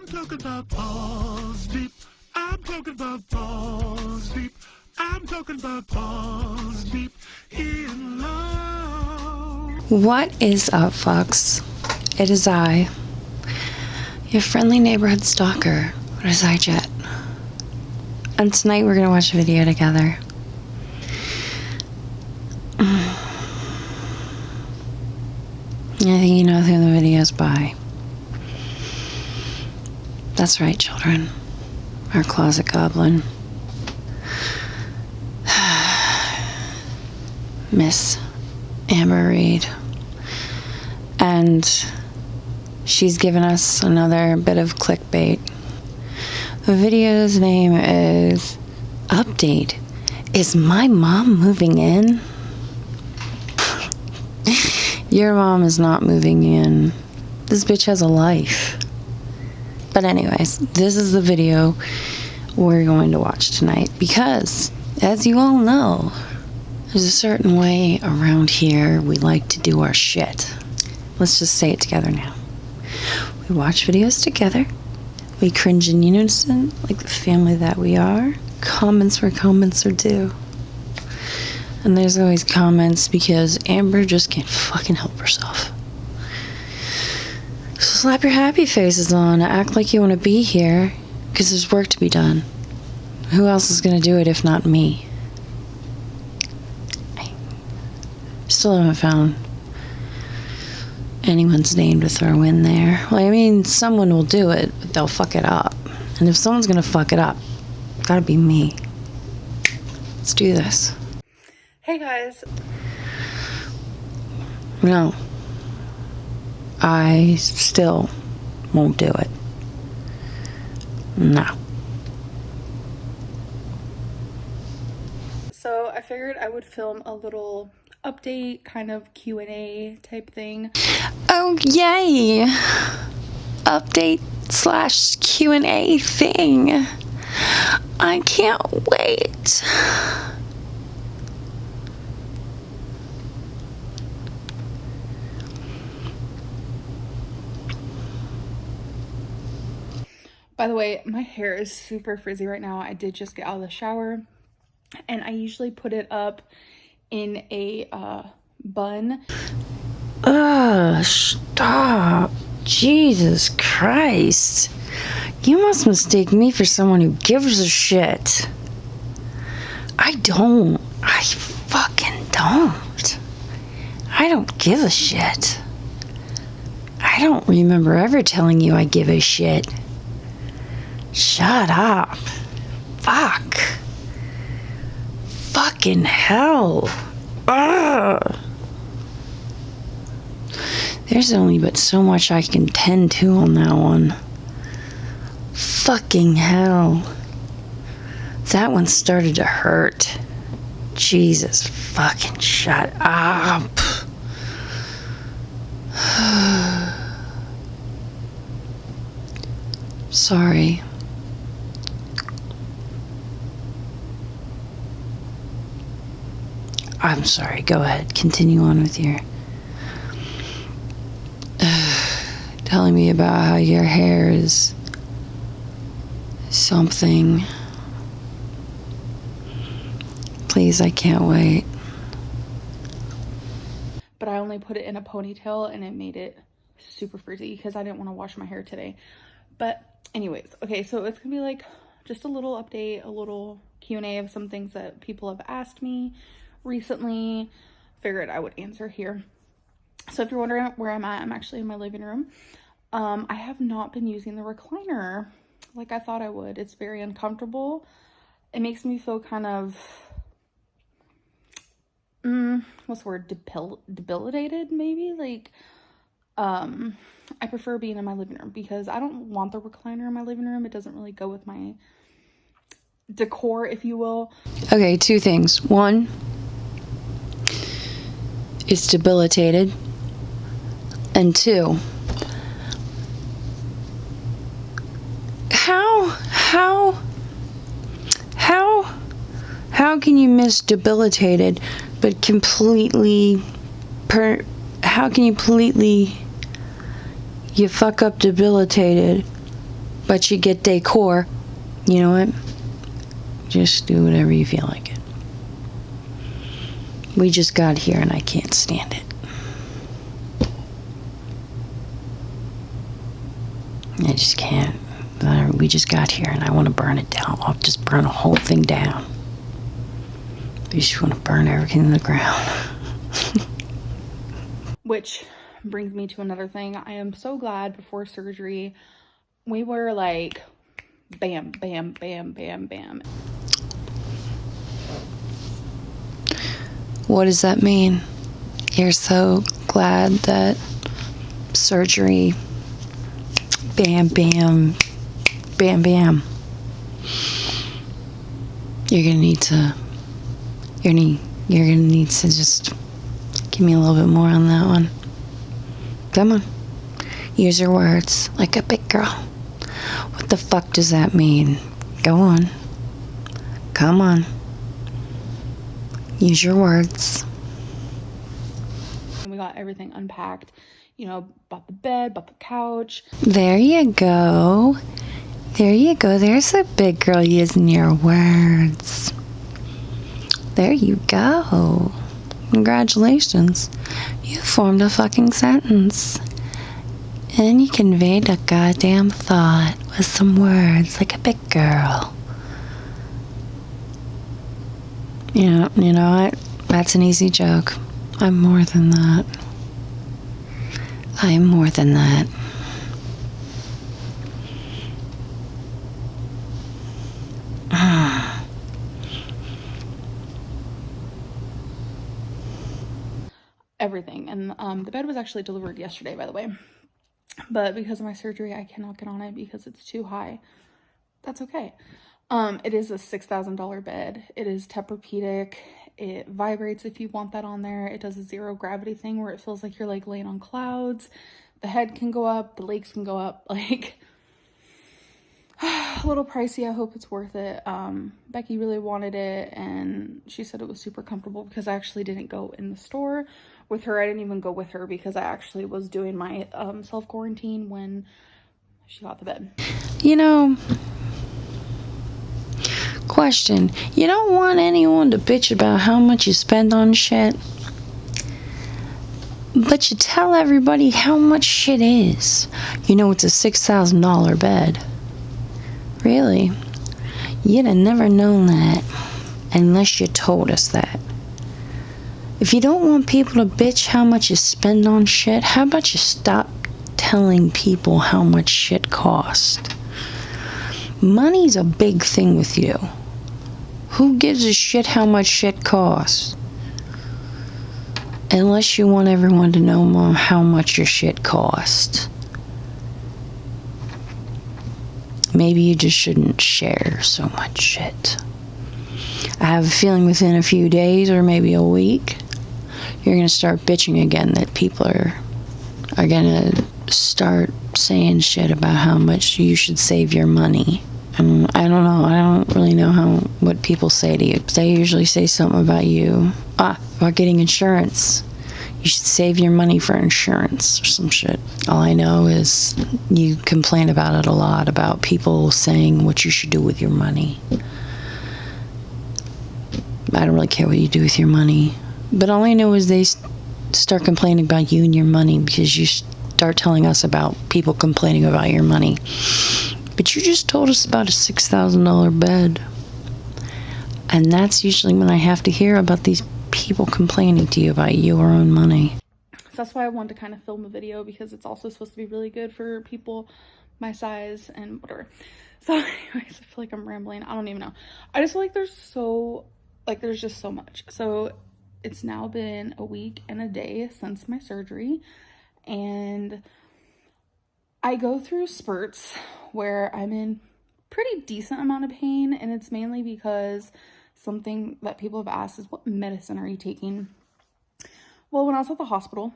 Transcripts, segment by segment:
talking about balls deep. I'm talking about balls deep. I'm talking about balls deep in love. What is up, Fox? It is I, your friendly neighborhood stalker. It is I, Jet. And tonight we're gonna watch a video together. I think you know who the video's by. That's right, children. Our closet goblin. Miss Amber Reed. And she's given us another bit of clickbait. The video's name is Update. Is my mom moving in? Your mom is not moving in. This bitch has a life. But anyways, this is the video we're going to watch tonight because, as you all know, there's a certain way around here we like to do our shit. Let's just say it together now. We watch videos together. We cringe in unison like the family that we are. Comments where comments are due. And there's always comments because Amber just can't fucking help herself. So slap your happy faces on. Act like you want to be here because there's work to be done. Who else is going to do it if not me? I still haven't found anyone's name to throw in there. Well, I mean, someone will do it, but they'll fuck it up. And if someone's going to fuck it up, it's gotta be me. Let's do this. Hey guys. No. I still won't do it. No. So I figured I would film a little update, kind of Q&A type thing. Oh, yay! Update / Q&A thing. I can't wait. By the way, my hair is super frizzy right now. I did just get out of the shower and I usually put it up in a bun. Ugh, stop. Jesus Christ. You must mistake me for someone who gives a shit. I don't. I fucking don't. I don't give a shit. I don't remember ever telling you I give a shit. Shut up. Fuck. Fucking hell. Ugh. There's only but so much I can tend to on that one. Fucking hell. That one started to hurt. Jesus fucking shut up. Sorry. I'm sorry. Go ahead. Continue on with your telling me about how your hair is something. Please, I can't wait. But I only put it in a ponytail and it made it super frizzy because I didn't want to wash my hair today. But anyways, okay, so it's gonna be like just a little update, a little Q&A of some things that people have asked me recently. Figured I would answer here. So if you're wondering where I'm at, I'm actually in my living room. I have not been using the recliner like I thought I would. It's very uncomfortable. It makes me feel kind of what's the word, debilitated maybe. Like I prefer being in my living room because I don't want the recliner in my living room. It doesn't really go with my decor, if you will. Okay, two things. One, it's debilitated. And two, how can you miss debilitated but completely how can you completely you fuck up debilitated but you get decor. You know what? Just do whatever you feel like it. We just got here and I can't stand it. I just can't. We just got here and I want to burn it down. I'll just burn the whole thing down. I just want to burn everything to the ground. Which brings me to another thing. I am so glad before surgery, we were like, bam, bam, bam, bam, bam. What does that mean? You're so glad that surgery, bam, bam, bam, bam. You're gonna need to just give me a little bit more on that one. Come on. Use your words like a big girl. What the fuck does that mean? Go on. Come on. Use your words. And we got everything unpacked. You know, bought the bed, bought the couch. There you go. There you go. There's a big girl using your words. There you go. Congratulations. You formed a fucking sentence. And you conveyed a goddamn thought with some words like a big girl. You know what? That's an easy joke. I'm more than that. I'm more than that. Everything. And the bed was actually delivered yesterday, by the way. But because of my surgery, I cannot get on it because it's too high. That's okay. It is a $6,000 bed. It is Tempur-Pedic. It vibrates if you want that on there. It does a zero gravity thing where it feels like you're like laying on clouds. The head can go up, the legs can go up. Like, a little pricey. I hope it's worth it. Becky really wanted it and she said it was super comfortable because I actually didn't go in the store with her. I didn't even go with her because I actually was doing my self-quarantine when she got the bed. You know, question. You don't want anyone to bitch about how much you spend on shit, but you tell everybody how much shit is. You know, it's a $6,000 bed. Really? You'd have never known that unless you told us that. If you don't want people to bitch how much you spend on shit, how about you stop telling people how much shit costs? Money's a big thing with you. Who gives a shit how much shit costs? Unless you want everyone to know more how much your shit costs. Maybe you just shouldn't share so much shit. I have a feeling within a few days or maybe a week, you're going to start bitching again that people are going to start saying shit about how much you should save your money. And I don't know. I don't really know what people say to you. But they usually say something about you. About getting insurance. You should save your money for insurance or some shit. All I know is you complain about it a lot, about people saying what you should do with your money. I don't really care what you do with your money. But all I know is they start complaining about you and your money because you start telling us about people complaining about your money. But you just told us about a $6,000 bed. And that's usually when I have to hear about these people complaining to you about your own money. So that's why I wanted to kind of film a video because it's also supposed to be really good for people my size and whatever. So anyways, I feel like I'm rambling. I don't even know. I just feel like there's just so much. So it's now been a week and a day since my surgery. And I go through spurts where I'm in pretty decent amount of pain. And it's mainly because something that people have asked is, what medicine are you taking? Well, when I was at the hospital,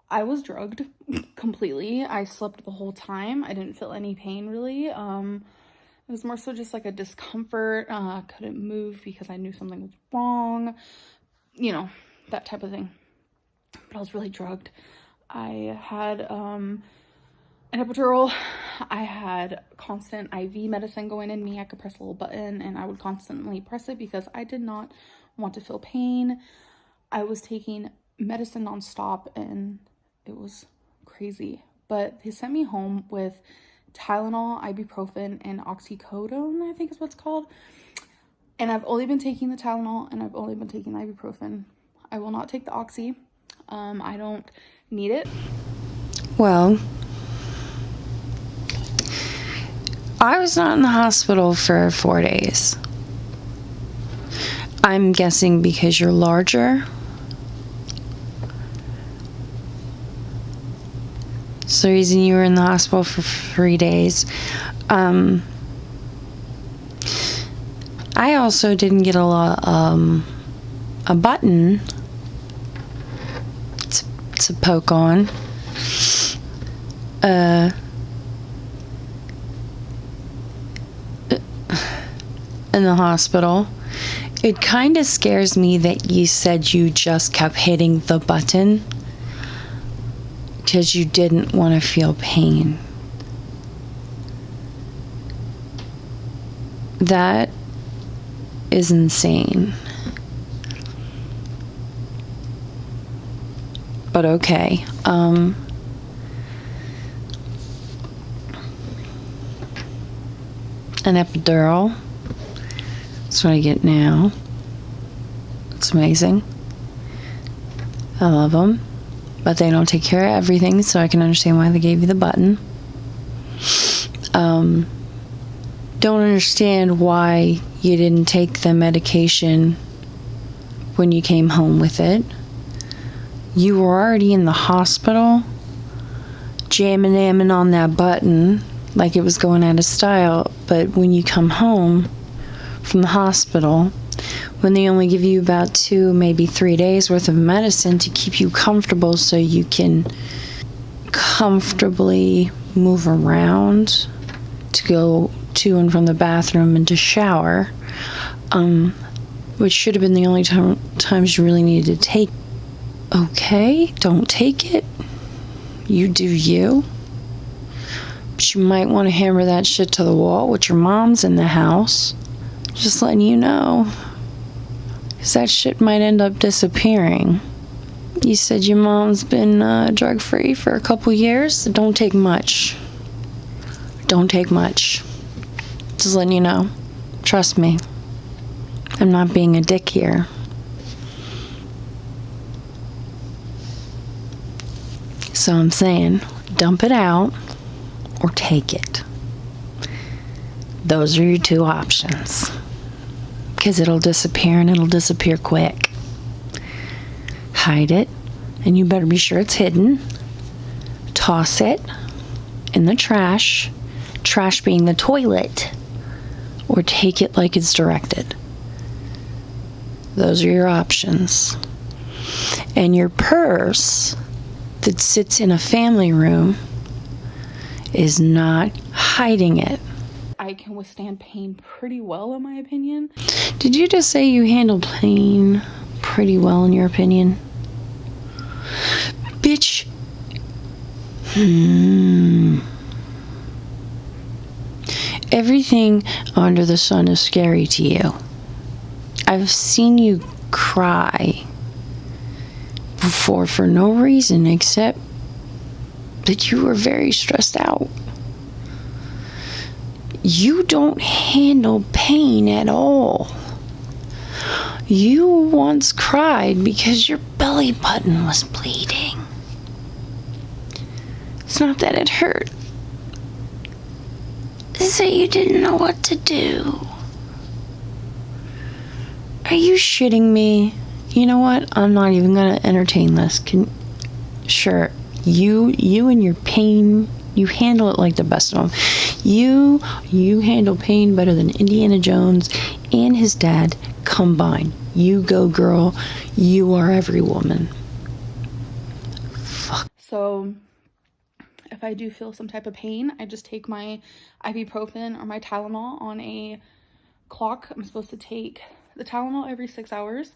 I was drugged completely. I slept the whole time. I didn't feel any pain really. It was more so just like a discomfort. Couldn't move because I knew something was wrong. You know, that type of thing. But I was really drugged. I had an epidural I had constant IV medicine going in me. I could press a little button and I would constantly press it because I did not want to feel pain. I was taking medicine nonstop and it was crazy. But they sent me home with Tylenol, ibuprofen, and oxycodone, I think is what it's called. And I've only been taking the Tylenol and I've only been taking the ibuprofen. I will not take the oxy. I don't need it. Well, I was not in the hospital for 4 days. I'm guessing because you're larger. It's the reason you were in the hospital for 3 days. I also didn't get a button to poke on. In the hospital. It kind of scares me that you said you just kept hitting the button because you didn't want to feel pain. That is insane. But okay. An epidural. That's what I get now. It's amazing. I love them. But they don't take care of everything, so I can understand why they gave you the button. Don't understand why you didn't take the medication when you came home with it. You were already in the hospital, jamming on that button like it was going out of style. But when you come home from the hospital, when they only give you about 2, maybe 3 days worth of medicine to keep you comfortable so you can comfortably move around, to go to and from the bathroom and to shower, which should have been the only times you really needed to take. Okay, don't take it. You do you. But you might want to hammer that shit to the wall with your mom's in the house. Just letting you know. Because that shit might end up disappearing. You said your mom's been drug-free for a couple years. Don't take much. Don't take much. Just letting you know. Trust me. I'm not being a dick here. So I'm saying, dump it out or take it. Those are your 2 options. Because it'll disappear and it'll disappear quick. Hide it, and you better be sure it's hidden. Toss it in the trash. Trash being the toilet. Or take it like it's directed. Those are your options. And your purse that sits in a family room is not hiding it. I can withstand pain pretty well, in my opinion. Did you just say you handle pain pretty well, in your opinion? Bitch. Everything under the sun is scary to you. I've seen you cry before for no reason except that you were very stressed out. You don't handle pain at all. You once cried because your belly button was bleeding. It's not that it hurt. It's that you didn't know what to do. Are you shitting me? You know what? I'm not even gonna entertain this. Sure, you and your pain, you handle it like the best of them. You handle pain better than Indiana Jones and his dad combined. You go, girl. You are every woman. Fuck. So if I do feel some type of pain, I just take my ibuprofen or my Tylenol on a clock. I'm supposed to take the Tylenol every 6 hours,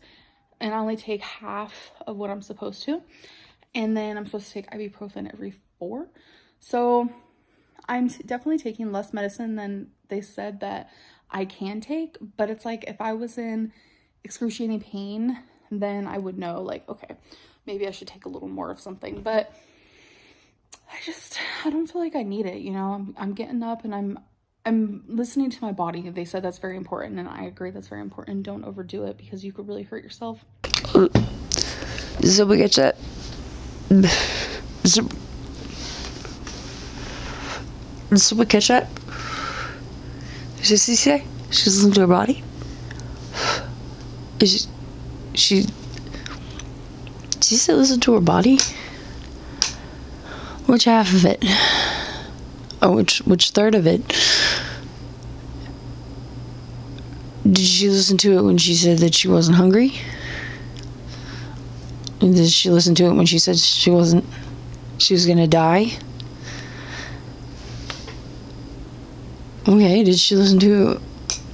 and I only take half of what I'm supposed to. And then I'm supposed to take ibuprofen every 4. So I'm definitely taking less medicine than they said that I can take, but it's like if I was in excruciating pain, then I would know, like, okay, maybe I should take a little more of something. But I don't feel like I need it, you know. I'm getting up and I'm listening to my body. They said that's very important, and I agree that's very important. Don't overdo it because you could really hurt yourself. So we get that. So we catch that. What does she say? She's listening to her body. Is she? Did she say listen to her body? Which half of it? Oh, which third of it? Did she listen to it when she said that she wasn't hungry? And did she listen to it when she said she was gonna die? Okay, did she listen to it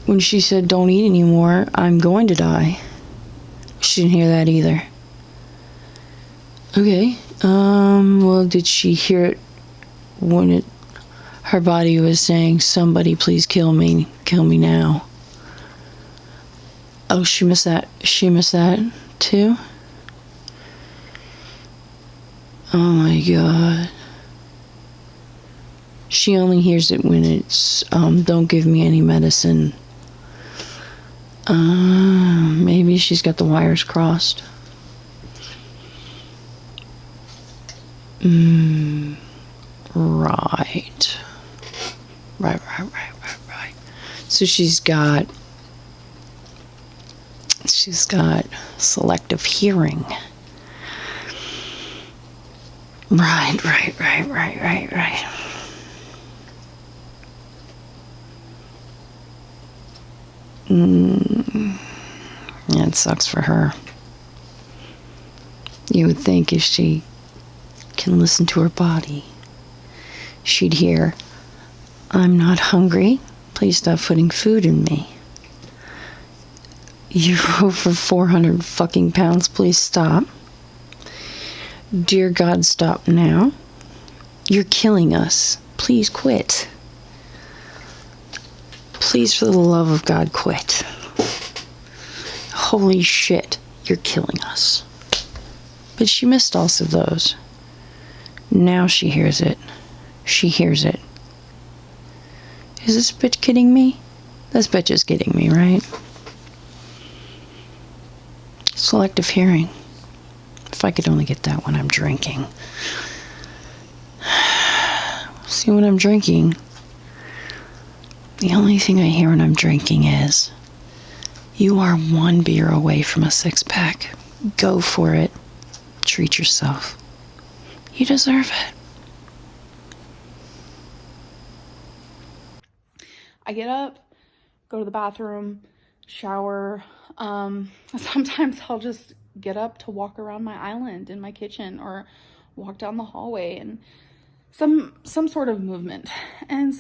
when she said don't eat anymore, I'm going to die? She didn't hear that either. Okay, well, did she hear it when her body was saying, somebody please kill me now? Oh, she missed that too? Oh my god. She only hears it when it's, don't give me any medicine. Maybe she's got the wires crossed. Right. So she's got selective hearing. Right. That sucks for her. You would think if she can listen to her body, she'd hear, I'm not hungry. Please stop putting food in me. You're over 400 fucking pounds. Please stop. Dear God, stop now. You're killing us. Please quit. Please, for the love of God, quit. Holy shit, you're killing us. But she missed also those. Now she hears it. She hears it. Is this bitch kidding me? This bitch is kidding me, right? Selective hearing. If I could only get that when I'm drinking. See, when I'm drinking, the only thing I hear when I'm drinking is, you are one beer away from a six-pack. Go for it. Treat yourself. You deserve it. I get up, go to the bathroom, shower. Sometimes I'll just get up to walk around my island in my kitchen or walk down the hallway and some sort of movement. And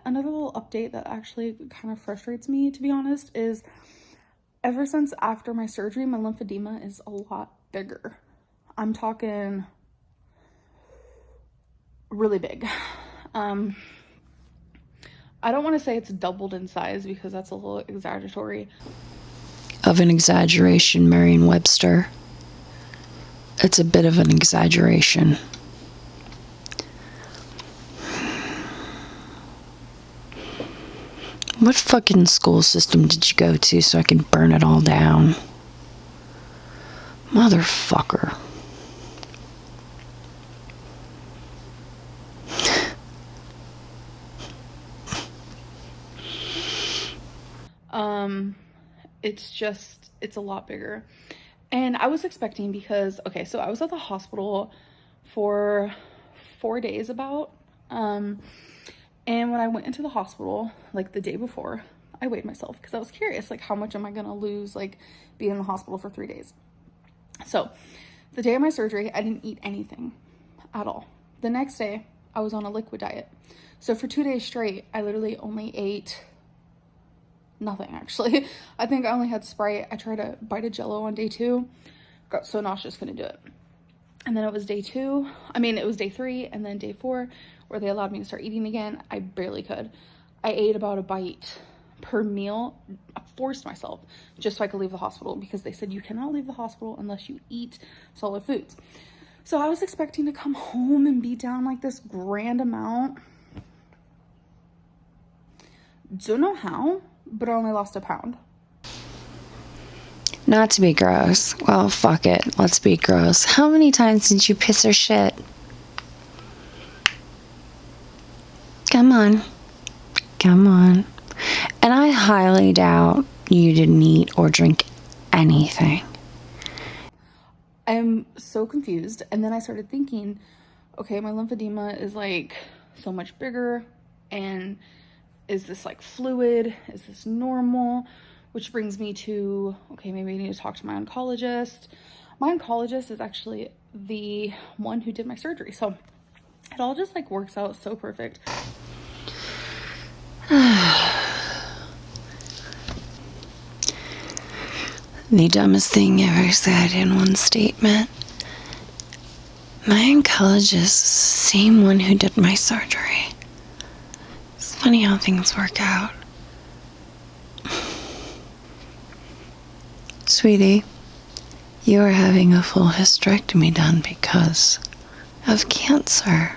another little update that actually kind of frustrates me, to be honest, is ever since after my surgery, my lymphedema is a lot bigger. I'm talking really big. I don't want to say it's doubled in size because that's a little exaggeratory. Of an exaggeration, Merriam-Webster. It's a bit of an exaggeration. What fucking school system did you go to so I can burn it all down? Motherfucker. It's a lot bigger. And I was expecting because, okay, so I was at the hospital for 4 days about, and when I went into the hospital, like the day before, I weighed myself because I was curious, like, how much am I gonna lose, like, being in the hospital for 3 days? So, the day of my surgery, I didn't eat anything at all. The next day, I was on a liquid diet. So for 2 days straight, I literally only ate nothing, actually. I think I only had Sprite. I tried a bite of Jello on day 2. Got so nauseous, couldn't do it. And then it was day 3, and then day 4, where they allowed me to start eating again, I barely could. I ate about a bite per meal. I forced myself just so I could leave the hospital, because they said you cannot leave the hospital unless you eat solid foods. So I was expecting to come home and be down like this grand amount. Don't know how, but I only lost a pound. Not to be gross. Well, fuck it. Let's be gross. How many times did you piss or shit? Come on. Come on. And I highly doubt you didn't eat or drink anything. I'm so confused. And then I started thinking, okay, my lymphedema is like so much bigger. And is this like fluid? Is this normal? Which brings me to, okay, maybe I need to talk to my oncologist. My oncologist is actually the one who did my surgery. So it all just like works out so perfect. The dumbest thing ever said in one statement. My oncologist is the same one who did my surgery. It's funny how things work out. Sweetie, you are having a full hysterectomy done because of cancer.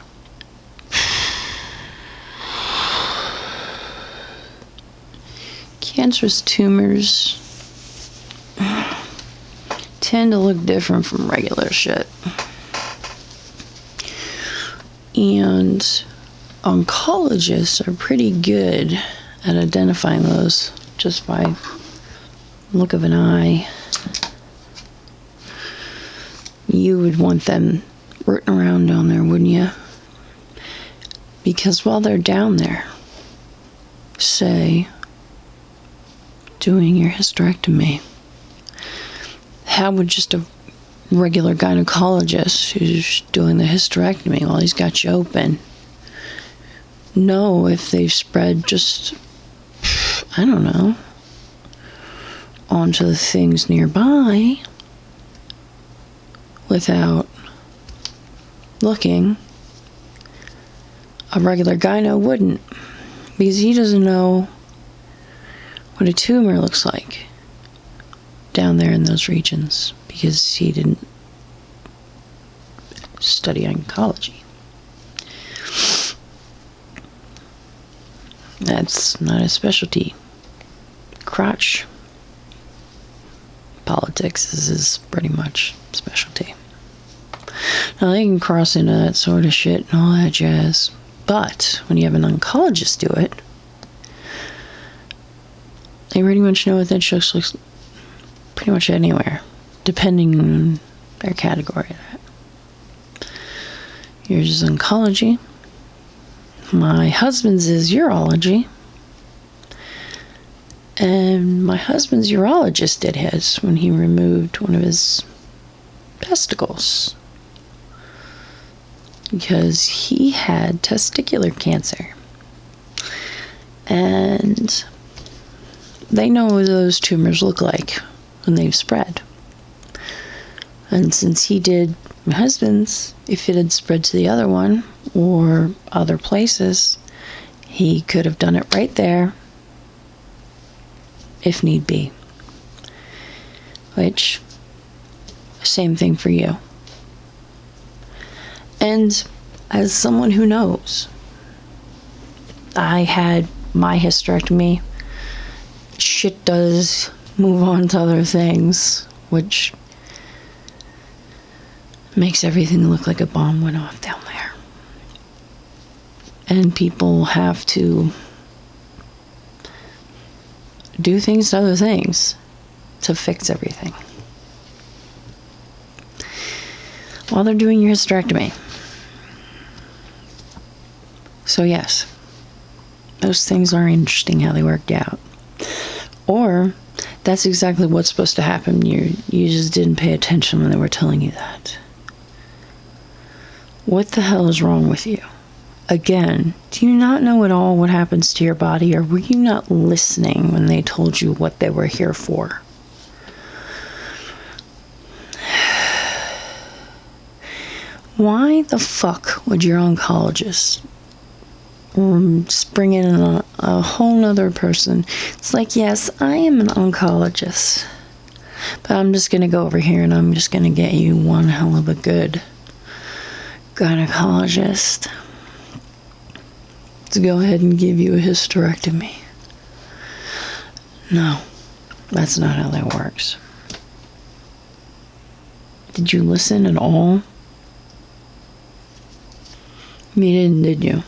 Cancerous tumors tend to look different from regular shit. And oncologists are pretty good at identifying those just by look of an eye. You would want them rooting around down there, wouldn't you? Because while they're down there, say, doing your hysterectomy, how would just a regular gynecologist who's doing the hysterectomy while he's got you open know if they've spread just, I don't know, onto the things nearby without looking? A regular gyno wouldn't, because he doesn't know what a tumor looks like down there in those regions, because he didn't study oncology. That's not his specialty. Crotch politics is his pretty much specialty. Now they can cross into that sort of shit and all that jazz, but when you have an oncologist do it, they pretty much know what that show looks pretty much anywhere, depending on their category of that. Yours is oncology. My husband's is urology. And my husband's urologist did his when he removed one of his testicles, because he had testicular cancer. And they know what those tumors look like when they've spread. And since he did my husband's, if it had spread to the other one or other places, he could have done it right there if need be. Which, same thing for you. And as someone who knows, I had my hysterectomy. Shit does move on to other things, which makes everything look like a bomb went off down there. And people have to do things to other things to fix everything while they're doing your hysterectomy. So yes, those things are interesting how they worked out. Or that's exactly what's supposed to happen. You just didn't pay attention when they were telling you that. What the hell is wrong with you? Again, do you not know at all what happens to your body, or were you not listening when they told you what they were here for? Why the fuck would your oncologist just bring in a whole nother person. It's like, yes, I am an oncologist, but I'm just going to go over here and I'm just going to get you one hell of a good gynecologist to go ahead and give you a hysterectomy. No, that's not how that works. Did you listen at all? You didn't, did you?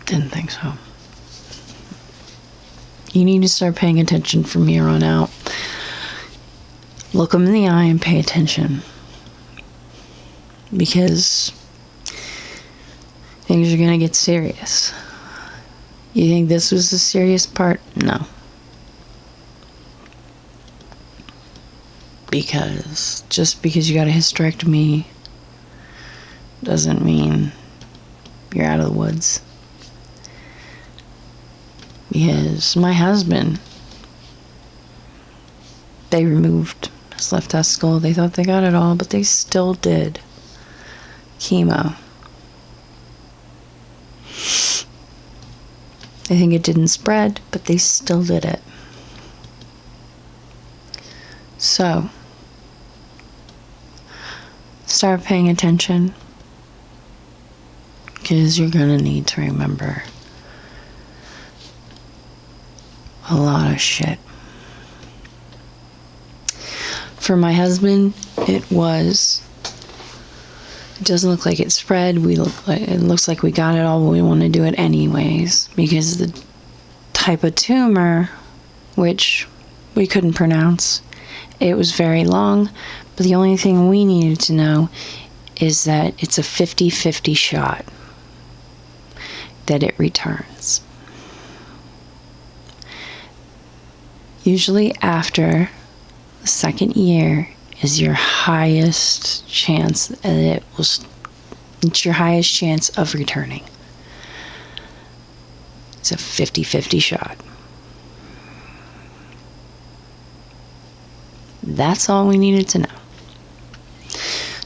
Didn't think so. You need to start paying attention from here on out. Look them in the eye and pay attention. Because things are going to get serious. You think this was the serious part? No. Because just because you got a hysterectomy doesn't mean you're out of the woods. Because my husband, they removed his left testicle. They thought they got it all, but they still did chemo. They think it didn't spread, but they still did it. So, start paying attention, because you're going to need to remember a lot of shit. For my husband, it doesn't look like it spread. It looks like we got it all, but we want to do it anyways, because the type of tumor, which we couldn't pronounce, it was very long, but the only thing we needed to know is that it's a 50-50 shot that it returns. Usually after the second year is your highest chance, and it's your highest chance of returning. It's a 50-50 shot. That's all we needed to know.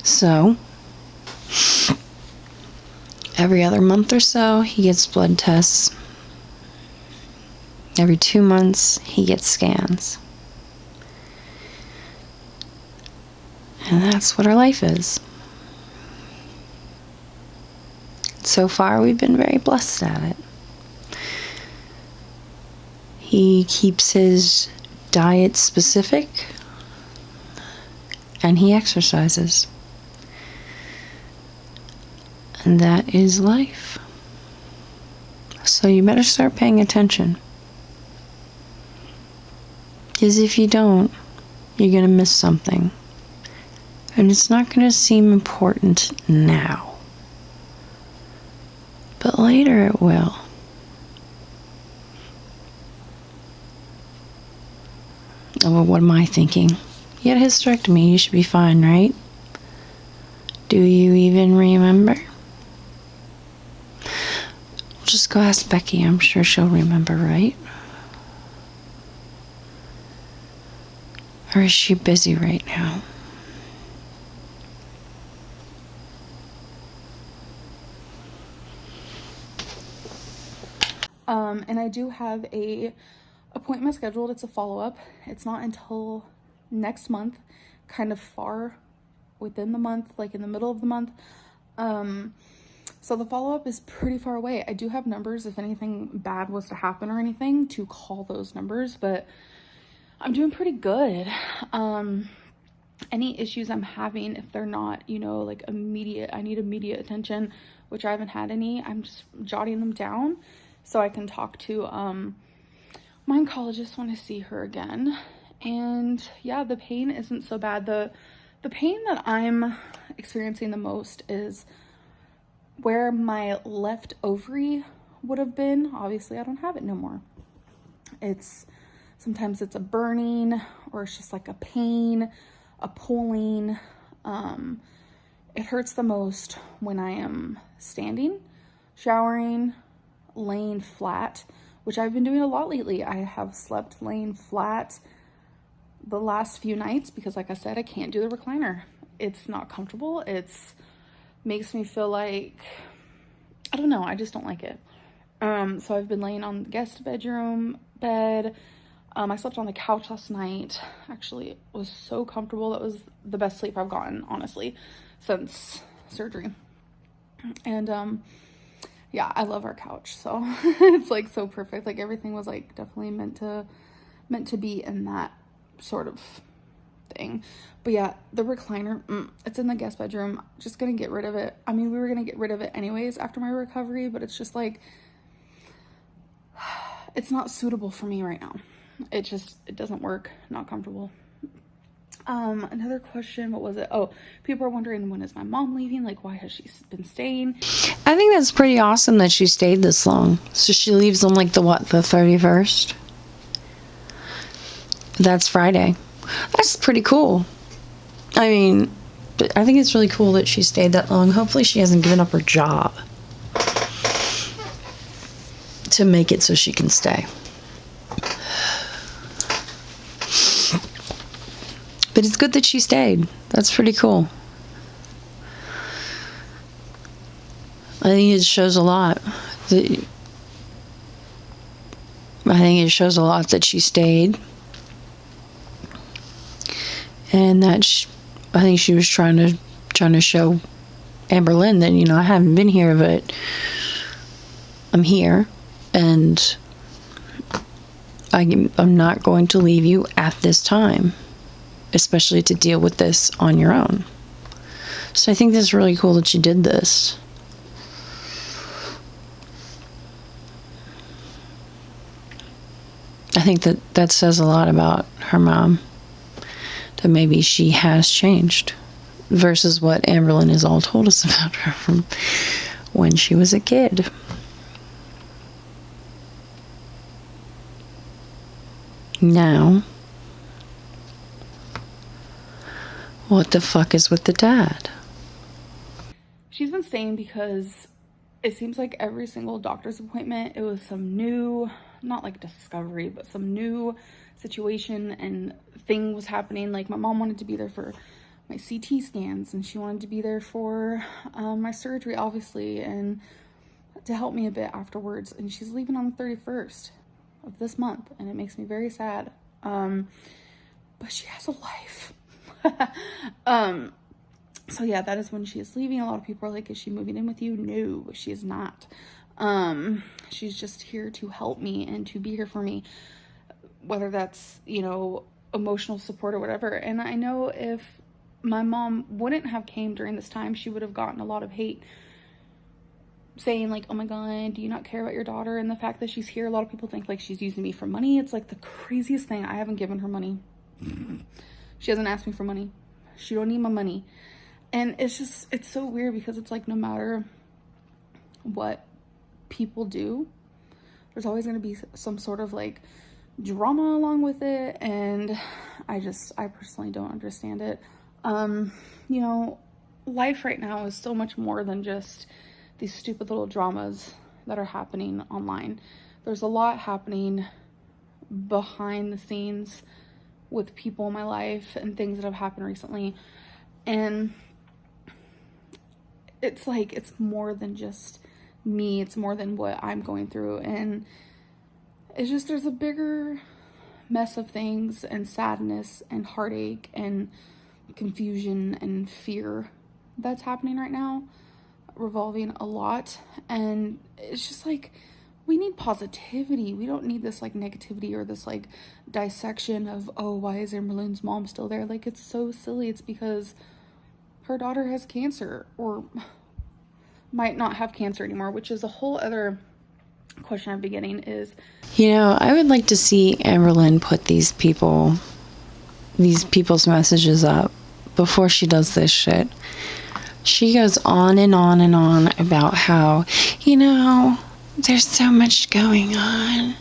So, every other month or so, he gets blood tests. Every 2 months, he gets scans. And that's what our life is. So far, we've been very blessed at it. He keeps his diet specific, and he exercises. And that is life. So you better start paying attention. Because if you don't, you're going to miss something. And it's not going to seem important now. But later it will. Oh, well, what am I thinking? You had a hysterectomy, you should be fine, right? Do you even remember? Just go ask Becky, I'm sure she'll remember, right? Or is she busy right now? And I do have a appointment scheduled. It's a follow-up. It's not until next month, kind of far within the month, like in the middle of the month. So the follow-up is pretty far away. I do have numbers if anything bad was to happen or anything to call those numbers, but I'm doing pretty good. Any issues I'm having, if they're not, like immediate, I need immediate attention, which I haven't had any, I'm just jotting them down so I can talk to my oncologist when I see her again. And yeah, the pain isn't so bad. The pain that I'm experiencing the most is where my left ovary would have been. Obviously, I don't have it no more. Sometimes it's a burning, or it's just like a pain, a pulling. It hurts the most when I am standing, showering, laying flat, which I've been doing a lot lately. I have slept laying flat the last few nights because, like I said, I can't do the recliner. It's not comfortable. It's makes me feel like, I don't know, I just don't like it. So I've been laying on the guest bedroom bed. I slept on the couch last night. Actually, it was so comfortable. That was the best sleep I've gotten, honestly, since surgery. And yeah, I love our couch. So it's like so perfect. Like everything was like definitely meant to be in that sort of thing. But yeah, the recliner, it's in the guest bedroom. Just gonna get rid of it. I mean, we were gonna get rid of it anyways after my recovery, but it's just like, it's not suitable for me right now. It doesn't work. Not comfortable. Another question, what was it? Oh, people are wondering, when is my mom leaving? Like, why has she been staying? I think that's pretty awesome that she stayed this long. So she leaves on like the 31st? That's Friday. That's pretty cool. I mean, I think it's really cool that she stayed that long. Hopefully she hasn't given up her job to make it so she can stay. But it's good that she stayed. That's pretty cool. I think it shows a lot. I think it shows a lot that she stayed. And that I think she was trying to show Amberlynn that, you know, I haven't been here, but I'm here. And I'm not going to leave you at this time, especially to deal with this on your own. So I think that's really cool that she did this. I think that says a lot about her mom, that maybe she has changed versus what Amberlynn has all told us about her from when she was a kid. Now, what the fuck is with the dad? She's been staying because it seems like every single doctor's appointment, it was some new, not like discovery, but some new situation and thing was happening. Like my mom wanted to be there for my CT scans, and she wanted to be there for my surgery, obviously, and to help me a bit afterwards. And she's leaving on the 31st of this month, and it makes me very sad. But she has a life. So yeah, that is when she is leaving. A lot of people are like, is she moving in with you? No, she is not. She's just here to help me and to be here for me, whether that's, you know, emotional support or whatever. And I know if my mom wouldn't have came during this time, she would have gotten a lot of hate saying like, oh my God, do you not care about your daughter? And the fact that she's here, a lot of people think like she's using me for money. It's like the craziest thing. I haven't given her money. She hasn't asked me for money. She don't need my money. And it's so weird because it's like, no matter what people do, there's always going to be some sort of like drama along with it. And I personally don't understand it. You know, life right now is so much more than just these stupid little dramas that are happening online. There's a lot happening behind the scenes with people in my life and things that have happened recently. And it's like, it's more than just me. It's more than what I'm going through. And it's just, there's a bigger mess of things and sadness and heartache and confusion and fear that's happening right now, revolving a lot. And it's just like, we need positivity. We don't need this like negativity or this like dissection of, oh, why is Amberlynn's mom still there? Like, it's so silly. It's because her daughter has cancer, or might not have cancer anymore, which is a whole other question I've been getting is, you know, I would like to see Amberlynn put these people's messages up before she does this shit. She goes on and on and on about how, you know, there's so much going on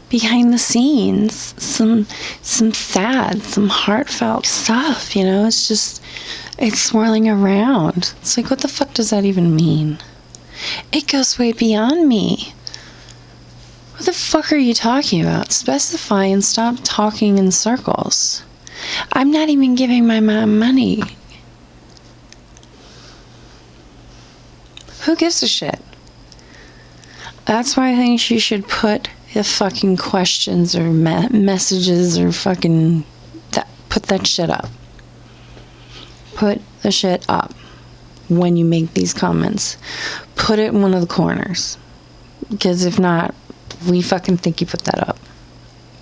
behind the scenes, some sad, some heartfelt stuff, you know. It's just, it's swirling around. It's like, what the fuck does that even mean? It goes way beyond me. What the fuck are you talking about? Specify and stop talking in circles. I'm not even giving my mom money. Who gives a shit? That's why I think she should put the fucking questions or messages or fucking put that shit up. Put the shit up when you make these comments. Put it in one of the corners. Because if not, we fucking think you put that up.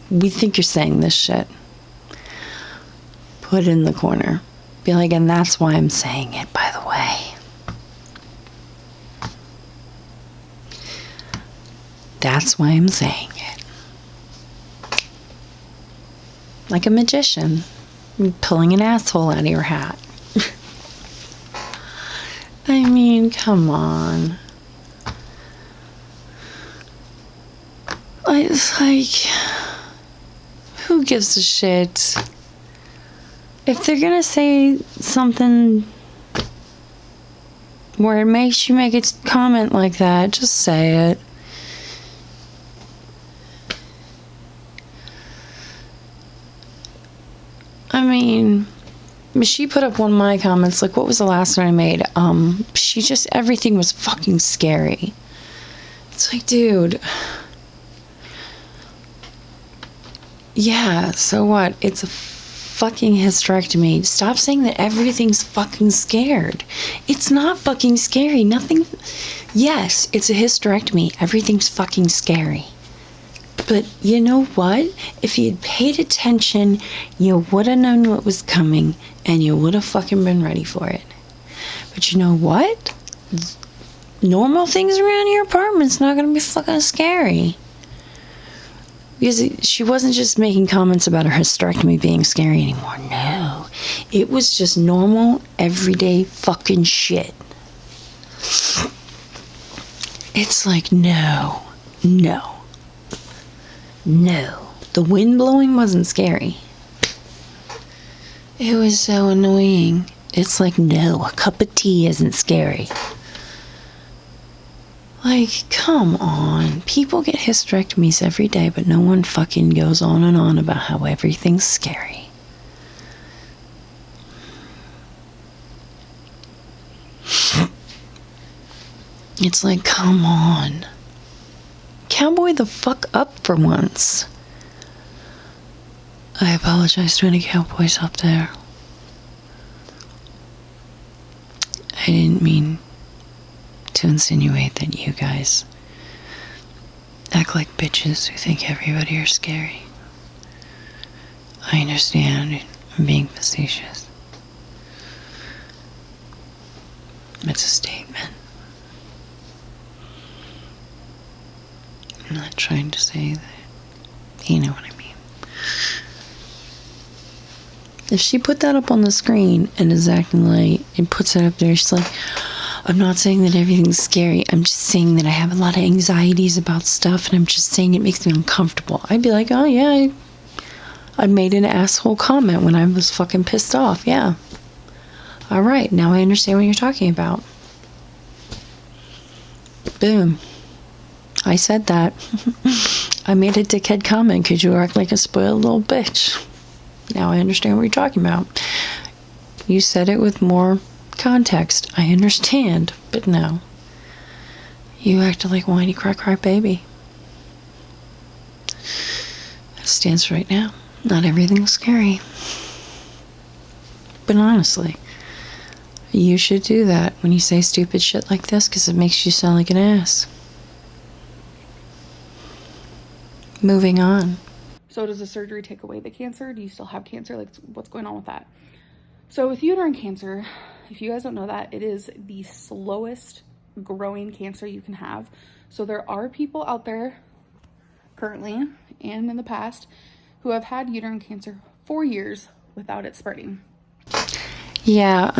We think you're saying this shit. Put it in the corner. Be like, and that's why I'm saying it, by the way. That's why I'm saying it. Like a magician pulling an asshole out of your hat. I mean, come on. It's like, who gives a shit? If they're gonna say something where it makes you make a comment like that, just say it. I mean, she put up one of my comments, like, what was the last one I made? Everything was fucking scary. It's like, dude. Yeah, so what? It's a fucking hysterectomy. Stop saying that everything's fucking scared. It's not fucking scary. Nothing. Yes, it's a hysterectomy. Everything's fucking scary. But you know what? If you'd paid attention, you would have known what was coming, and you would have fucking been ready for it. But you know what? Normal things around your apartment's not gonna be fucking scary. Because she wasn't just making comments about her hysterectomy being scary anymore. No. It was just normal, everyday fucking shit. It's like, no. The wind blowing wasn't scary. It was so annoying. It's like, no, a cup of tea isn't scary. Like, come on. People get hysterectomies every day, but no one fucking goes on and on about how everything's scary. It's like, come on. Cowboy the fuck up for once. I apologize to any cowboys up there. I didn't mean to insinuate that you guys act like bitches who think everybody are scary. I understand. I'm being facetious. It's a statement. I'm not trying to say that. You know what I mean. If she put that up on the screen and is acting like, and puts it up there, she's like, I'm not saying that everything's scary. I'm just saying that I have a lot of anxieties about stuff, and I'm just saying it makes me uncomfortable. I'd be like, oh yeah, I made an asshole comment when I was fucking pissed off. Yeah. All right, now I understand what you're talking about. Boom. I said that. I made a dickhead comment because you act like a spoiled little bitch. Now I understand what you're talking about. You said it with more context. I understand, but no. You acted like whiny cry baby. That stands right now. Not everything's scary. But honestly, you should do that when you say stupid shit like this, because it makes you sound like an ass. Moving on. So does the surgery take away the cancer? Do you still have cancer? Like, what's going on with that? So with uterine cancer, if you guys don't know that, it is the slowest growing cancer you can have. So there are people out there currently and in the past who have had uterine cancer for years without it spreading. Yeah,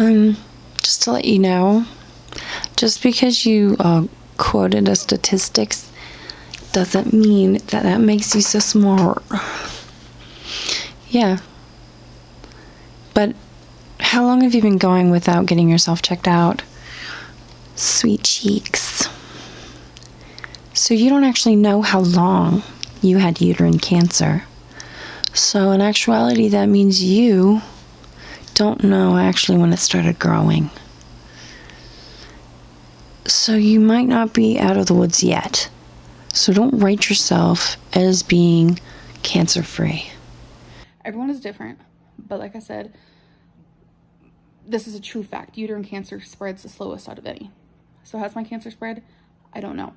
just to let you know, just because you quoted a statistics doesn't mean that that makes you so smart. Yeah. But how long have you been going without getting yourself checked out? Sweet cheeks. So you don't actually know how long you had uterine cancer. So in actuality, that means you don't know actually when it started growing. So you might not be out of the woods yet. So don't rate yourself as being cancer-free. Everyone is different, but like I said, this is a true fact. Uterine cancer spreads the slowest out of any. So has my cancer spread? I don't know.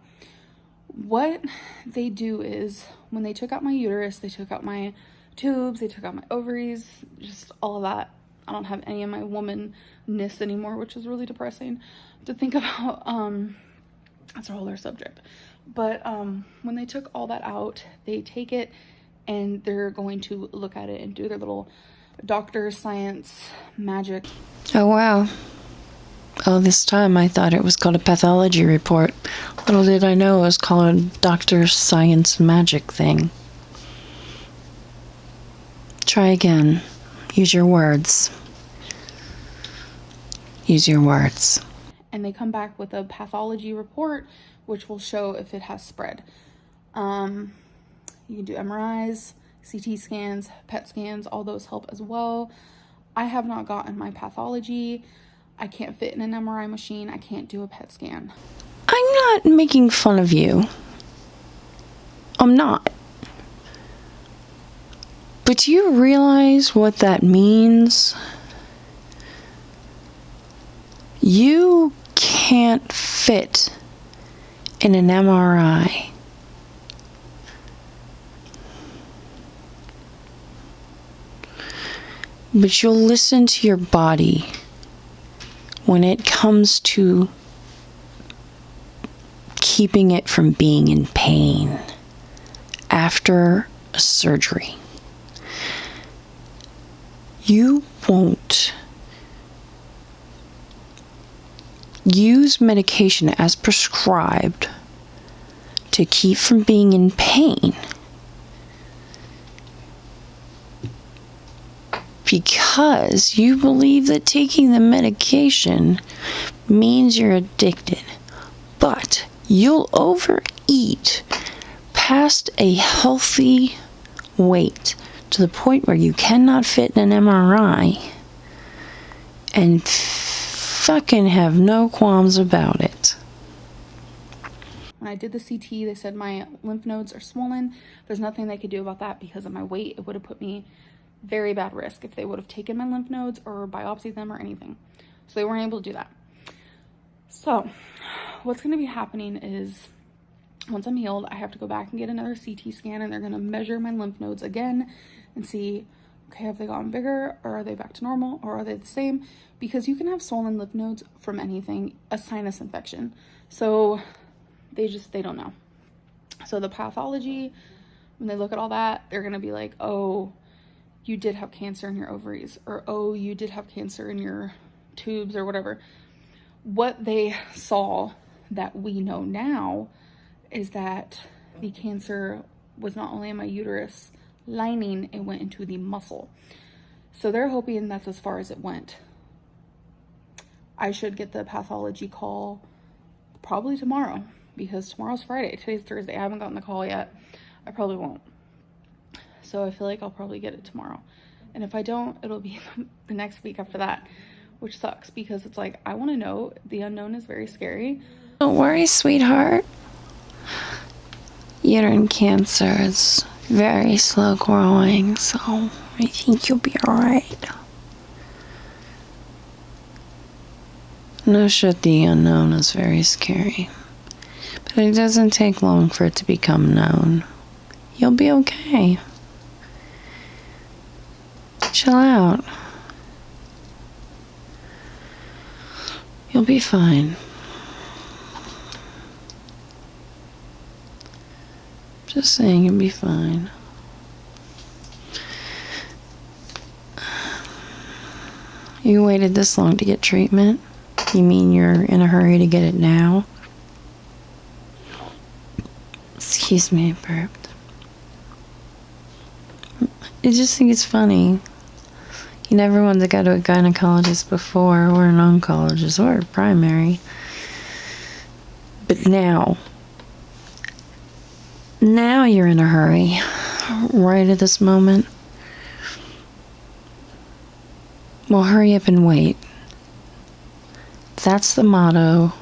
What they do is when they took out my uterus, they took out my tubes, they took out my ovaries, just all of that. I don't have any of my womanness anymore, which is really depressing to think about. That's a whole other subject. But when they took all that out, they take it and they're going to look at it and do their little doctor science magic. Oh, wow. All this time I thought it was called a pathology report. Little did I know it was called a doctor science magic thing. Try again. Use your words. Use your words. And they come back with a pathology report, which will show if it has spread. You can do MRIs, CT scans, PET scans, all those help as well. I have not gotten my pathology. I can't fit in an MRI machine. I can't do a PET scan. I'm not making fun of you. I'm not. But do you realize what that means? You can't fit in an MRI. But you'll listen to your body when it comes to keeping it from being in pain after a surgery. You won't use medication as prescribed to keep from being in pain because you believe that taking the medication means you're addicted. But you'll overeat past a healthy weight to the point where you cannot fit in an MRI and fucking have no qualms about it. When I did the CT, they said my lymph nodes are swollen. There's nothing they could do about that because of my weight. It would have put me very bad risk if they would have taken my lymph nodes or biopsied them or anything. So they weren't able to do that. So what's going to be happening is once I'm healed, I have to go back and get another CT scan, and they're going to measure my lymph nodes again and see, okay, have they gotten bigger, or are they back to normal, or are they the same? Because you can have swollen lymph nodes from anything, a sinus infection. So they don't know. So the pathology, when they look at all that, they're going to be like, oh, you did have cancer in your ovaries, or oh, you did have cancer in your tubes, or whatever. What they saw that we know now is that the cancer was not only in my uterus lining, it went into the muscle. So they're hoping that's as far as it went. I should get the pathology call probably tomorrow, because tomorrow's Friday. Today's Thursday. I haven't gotten the call yet. I probably won't. So I feel like I'll probably get it tomorrow. And if I don't, it'll be the next week after that, which sucks because it's like, I want to know. The unknown is very scary. Don't worry, sweetheart. Uterine cancer is very slow growing, so I think you'll be alright. No shit, the unknown is very scary. But it doesn't take long for it to become known. You'll be okay. Chill out. You'll be fine. Just saying, you'll be fine. You waited this long to get treatment? You mean you're in a hurry to get it now? Excuse me, I burped. I just think it's funny. You never wanted to go to a gynecologist before, or an oncologist, or a primary. But now you're in a hurry, right at this moment. Well, hurry up and wait. That's the motto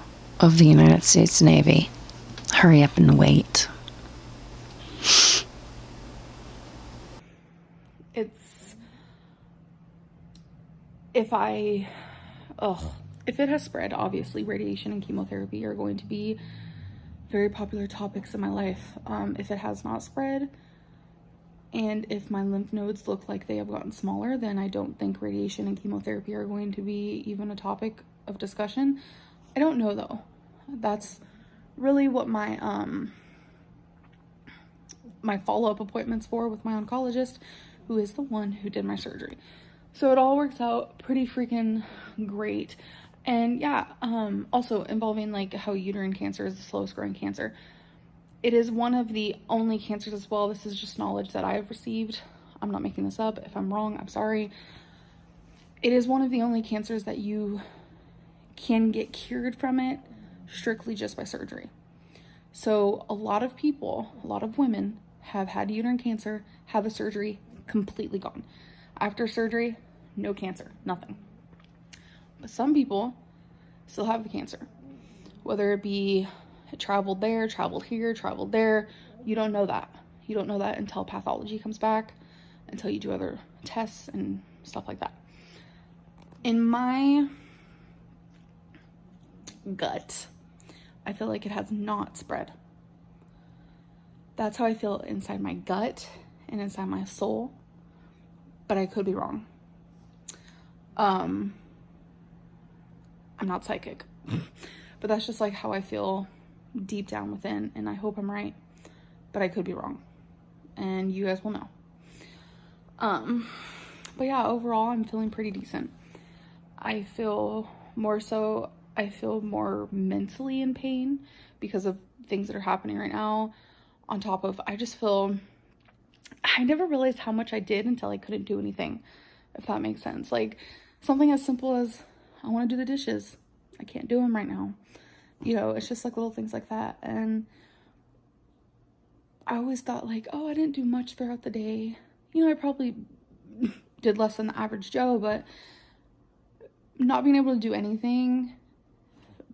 of the United States Navy. Hurry up and wait. If it has spread, obviously radiation and chemotherapy are going to be very popular topics in my life. If it has not spread, and if my lymph nodes look like they have gotten smaller, then I don't think radiation and chemotherapy are going to be even a topic of discussion. I don't know though. That's really what my my follow-up appointments for with my oncologist, who is the one who did my surgery. So it all works out pretty freaking great. And yeah, also involving like how uterine cancer is the slowest growing cancer. It is one of the only cancers as well. This is just knowledge that I have received. I'm not making this up. If I'm wrong, I'm sorry. It is one of the only cancers that you can get cured from it strictly just by surgery. So a lot of people, a lot of women have had uterine cancer, have the surgery, completely gone. After surgery, no cancer, nothing. But some people still have the cancer, whether it be it traveled there, traveled here, traveled there. You don't know that. You don't know that until pathology comes back, until you do other tests and stuff like that. In my gut, I feel like it has not spread. That's how I feel inside my gut and inside my soul, but I could be wrong. I'm not psychic, but that's just like how I feel deep down within, and I hope I'm right, but I could be wrong, and you guys will know. But yeah, overall, I'm feeling pretty decent. I feel more mentally in pain because of things that are happening right now, on top of, I never realized how much I did until I couldn't do anything, if that makes sense. Like, something as simple as, I want to do the dishes. I can't do them right now. You know, it's just like little things like that. And I always thought like, oh, I didn't do much throughout the day. You know, I probably did less than the average Joe, but not being able to do anything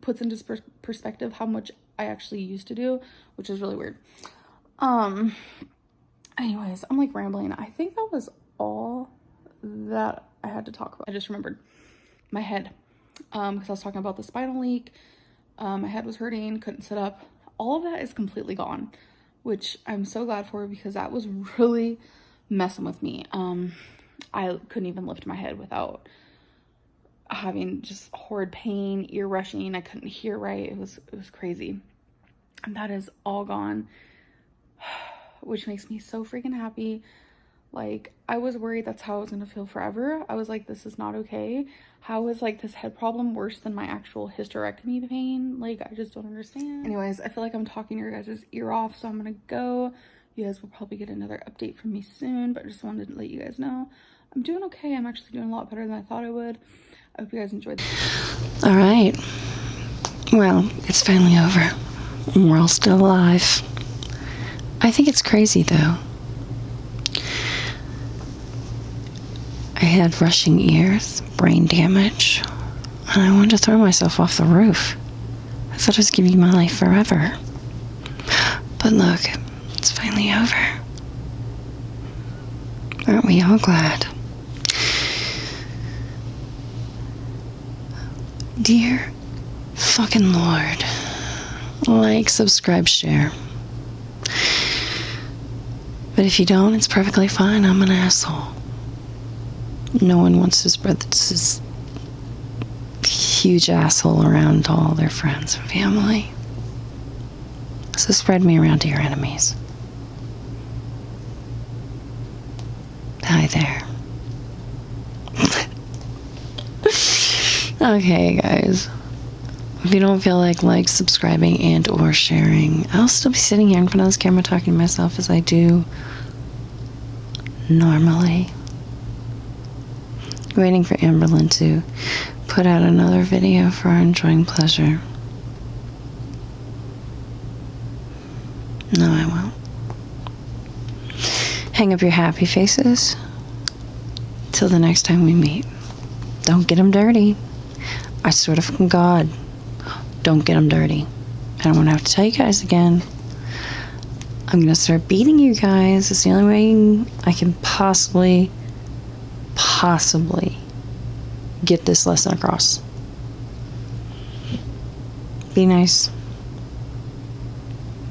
puts into perspective how much I actually used to do, which is really weird. Anyways, I'm like rambling. I think that was all that I had to talk about. I just remembered my head, because I was talking about the spinal leak. My head was hurting, couldn't sit up. All of that is completely gone, which I'm so glad for, because that was really messing with me. I couldn't even lift my head without having just horrid pain, ear rushing. I couldn't hear right. It was crazy. And that is all gone, which makes me so freaking happy. Like, I was worried that's how I was gonna feel forever. I was like, this is not okay. How is like this head problem worse than my actual hysterectomy pain? Like, I just don't understand. Anyways, I feel like I'm talking your guys' ear off, so I'm gonna go. You guys will probably get another update from me soon, but I just wanted to let you guys know I'm doing okay. I'm actually doing a lot better than I thought I would. I hope you guys enjoyed this. All right. Well, it's finally over. We're all still alive. I think it's crazy, though. I had rushing ears, brain damage, and I wanted to throw myself off the roof. I thought I was giving my life forever. But look, it's finally over. Aren't we all glad? Dear fucking Lord, like, subscribe, share. But if you don't, it's perfectly fine. I'm an asshole. No one wants to spread this huge asshole around to all their friends and family. So spread me around to your enemies. Hi there. Okay, guys. If you don't feel like subscribing, and or sharing, I'll still be sitting here in front of this camera talking to myself as I do normally. Waiting for Amberlyn to put out another video for our enjoying pleasure. No, I won't. Hang up your happy faces. Till the next time we meet. Don't get them dirty. I swear to fucking God. Don't get them dirty. I don't want to have to tell you guys again. I'm going to start beating you guys. It's the only way I can possibly get this lesson across. Be nice.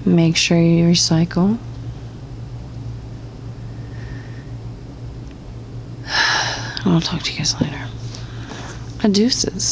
Make sure you recycle. I'll talk to you guys later. Adeuces.